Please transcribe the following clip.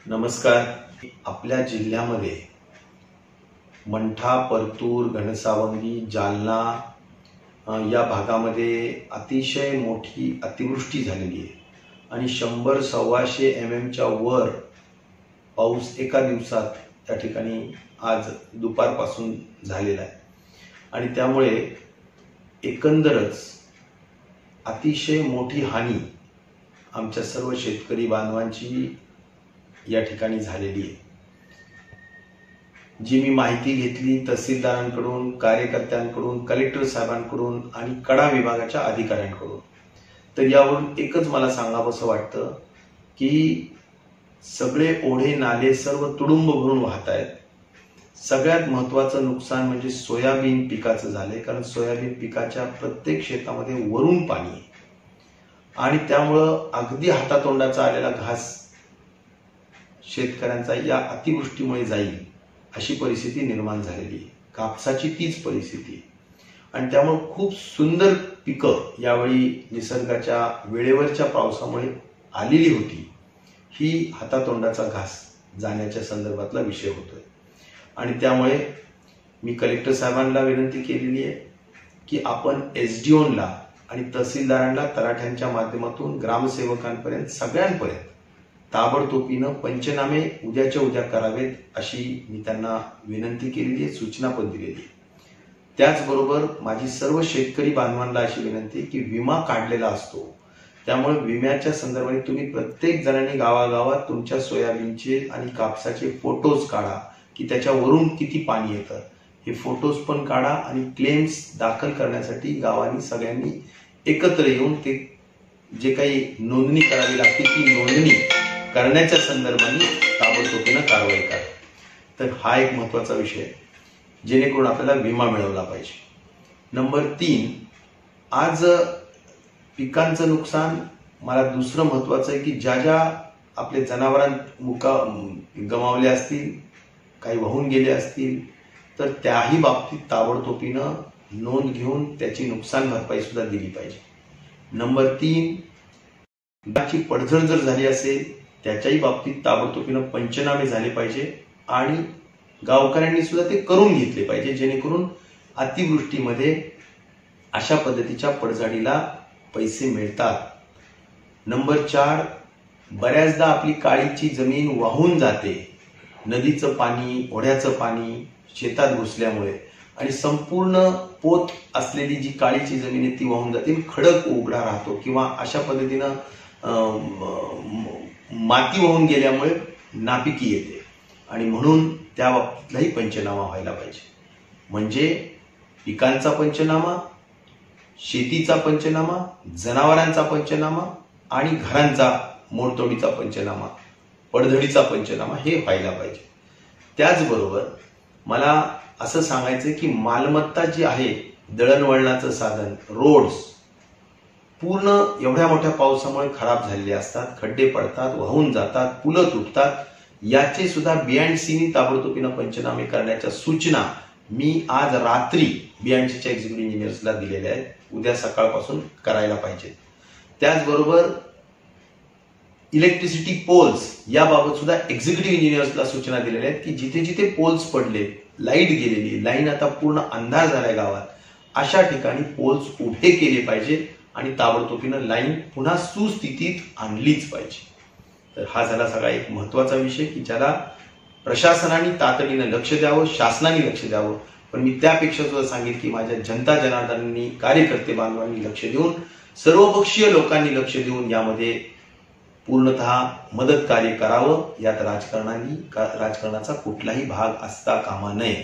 नमस्कार। आपल्या जिल्ह्यामध्ये मंठा, परतूर, घनसावंगी, जालना या भागामध्ये अतिशय मोठी अतिवृष्टी झालेली आहे आणि 100-125 mm च्या वर पाऊस एका दिवसात त्या ठिकाणी आज दुपारपासून झालेला आहे आणि त्यामुळे एकंदरच अतिशय मोठी हानी आमच्या सर्व शेतकरी बांधवांची या ठिकाणी झालेली आहे। जी मी माहिती घेतली तहसीलदारांकडून, कार्यकर्त्यांकडून, कलेक्टर साहेबांकडून आणि कडा विभागाच्या अधिकाऱ्यांकडून, तर यावरून एकच मला सांगावंसं वाटतं की सगळे ओढे नाले सर्व तुडुंब भरून वाहत आहेत। सगळ्यात महत्त्वाचं नुकसान म्हणजे सोयाबीन पिकाचं झालंय, कारण सोयाबीन पिकाच्या प्रत्येक शेतामध्ये वरून पाणी आहे आणि त्यामुळं अगदी हातातोंडाचा आलेला घास शेतकऱ्यांचा या अतिवृष्टीमुळे जाईल अशी परिस्थिती निर्माण झालेली आहे। कापसाची तीच परिस्थिती आणि त्यामुळे खूप सुंदर पिकं यावेळी निसर्गाच्या वेळेवरच्या पावसामुळे आलेली होती, ही हातातोंडाचा घास जाण्याच्या संदर्भातला विषय होतोय आणि त्यामुळे मी कलेक्टर साहेबांना विनंती केलेली आहे की आपण एसडीओला आणि तहसीलदारांना तलाठ्यांच्या माध्यमातून ग्रामसेवकांपर्यंत सगळ्यांपर्यंत ताबडतोबीनं पंचनामे उद्याच्या उद्या करावेत अशी मी त्यांना विनंती केलेली आहे, सूचना पण दिलेली आहे। त्याचबरोबर माझी सर्व शेतकरी बांधवांना अशी विनंती की विमा काढलेला असतो, त्यामुळे विम्याच्या संदर्भाने तुम्ही प्रत्येक जणांनी गावागावात तुमच्या सोयाबीनचे आणि कापसाचे फोटोज काढा की त्याच्यावरून किती पाणी येतं, हे फोटोज पण काढा आणि क्लेम्स दाखल करण्यासाठी गावांनी सगळ्यांनी एकत्र येऊन ते जे काही नोंदणी करावी लागते ती नोंदणी करण्याच्या संदर्भाने ताबडतोबीनं कारवाई करा। तर हा एक महत्त्वाचा विषय जेणेकरून आपल्याला विमा मिळवला पाहिजे। नंबर 3, आज पिकांचं नुकसान मला दुसरं महत्त्वाचं आहे की ज्या आपले जनावरांमुका गमावले असतील, काही वाहून गेले असतील, तर त्याही बाबतीत ताबडतोबीनं नोंद घेऊन त्याची नुकसान भरपाई सुद्धा दिली पाहिजे। नंबर 3, पिकाची पडझड जर झाली असेल त्याच्याही बाबतीत ताबडतोबीनं पंचनामे झाले पाहिजे आणि गावकऱ्यांनी सुद्धा ते करून घेतले पाहिजे, जेणेकरून अतिवृष्टीमध्ये अशा पद्धतीच्या पडझडीला पैसे मिळतात। नंबर 4, बऱ्याचदा आपली काळीची जमीन वाहून जाते, नदीचं पाणी, ओढ्याचं पाणी शेतात घुसल्यामुळे आणि संपूर्ण पोत असलेली जी काळीची जमीन आहे ती वाहून जाते, खडक उघडा राहतो किंवा अशा पद्धतीनं माती वाहून गेल्यामुळे नापिकी येते आणि म्हणून त्या बाबतीतलाही पंचनामा व्हायला पाहिजे। म्हणजे पिकांचा पंचनामा, शेतीचा पंचनामा, जनावरांचा पंचनामा आणि घरांचा मोडतोडीचा पंचनामा, पडझडीचा पंचनामा हे व्हायला पाहिजे। त्याचबरोबर मला असं सांगायचं की मालमत्ता जी आहे, दळणवळणाचं साधन, रोड्स पूर्ण एवढ्या मोठ्या पावसामुळे खराब झालेले असतात, खड्डे पडतात, वाहून जातात, पुलं तुटतात, याचे सुद्धा BC ताबडतोबीनं पंचनामे करण्याच्या सूचना मी आज रात्री BCच्या एक्झिक्युटिव्ह इंजिनियर्सला दिलेल्या आहेत, उद्या सकाळपासून करायला पाहिजे। त्याचबरोबर इलेक्ट्रिसिटी पोल्स याबाबत सुद्धा एक्झिक्युटिव्ह इंजिनियर्सला सूचना दिलेल्या आहेत की जिथे जिथे पोल्स पडले, लाईट गेलेली, लाईन आता पूर्ण अंधार झालाय गावात, अशा ठिकाणी पोल्स उभे केले पाहिजे आणि ताबडतोबीनं लाईन पुन्हा सुस्थितीत आणलीच पाहिजे। तर हा झाला सगळा एक महत्त्वाचा विषय की ज्याला प्रशासनाने तातडीनं लक्ष द्यावं, शासनाने लक्ष द्यावं, पण मी त्यापेक्षा सुद्धा सांगेन की माझ्या जनता जनार्दनांनी, कार्यकर्ते बांधवांनी लक्ष देऊन, सर्वपक्षीय लोकांनी लक्ष देऊन यामध्ये पूर्णतः मदत कार्य करावं। यात राजकारणाचा कुठलाही भाग असता कामा नये।